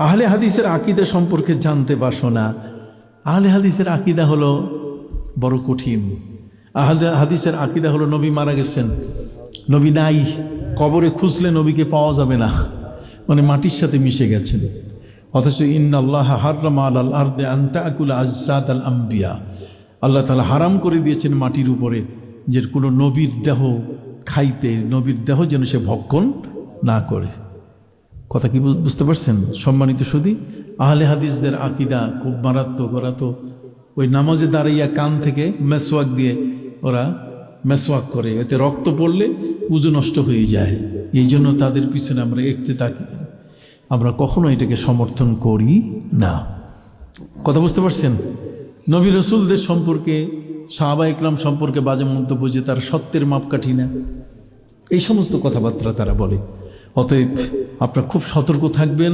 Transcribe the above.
আহলে হাদিসের আকীদা সম্পর্কে জানতে পারছো না। আহলে হাদিসের আকীদা হলো বড় কঠিন। আহলে হাদিসের আকীদা হলো নবী মারা গেছেন, নবী নাই, কবরে খুঁজলে নবীকে পাওয়া যাবে না, মানে মাটির সাথে মিশে গেছেন। অথচ ইন্নাল্লাহ হাররামা আলাল আরদি আন তাকুলা আজসাদাল আমবিয়া, আল্লাহ তাআলা হারাম করে দিয়েছেন মাটির উপরে যে কোনো নবীর দেহ খাইতে, নবীর দেহ যেন সে ভক্ষণ না করে। কথা কি বুঝতে পারছেন সম্মানিত সুধী? আহলে হাদিসদের আকীদা খুব মারাত্মক। ওরা তো ওই নামাজে দাঁড়াইয়া কান থেকে মেসওয়াক দিয়ে ওরা মেসওয়াক করে, এতে রক্ত পড়লে উযু নষ্ট হয়ে যায়। এই জন্য তাদের পিছনে আমরা একতে থাকি, আমরা কখনো এটাকে সমর্থন করি না। কথা বুঝতে পারছেন? নবী রাসূলদের সম্পর্কে, সাহাবা ইকরাম সম্পর্কে বাজে মন্তব্য, যে তার সত্যের মাপকাঠি না, এই সমস্ত কথাবার্তা তারা বলে। অতএব আপনারা খুব সতর্ক থাকবেন।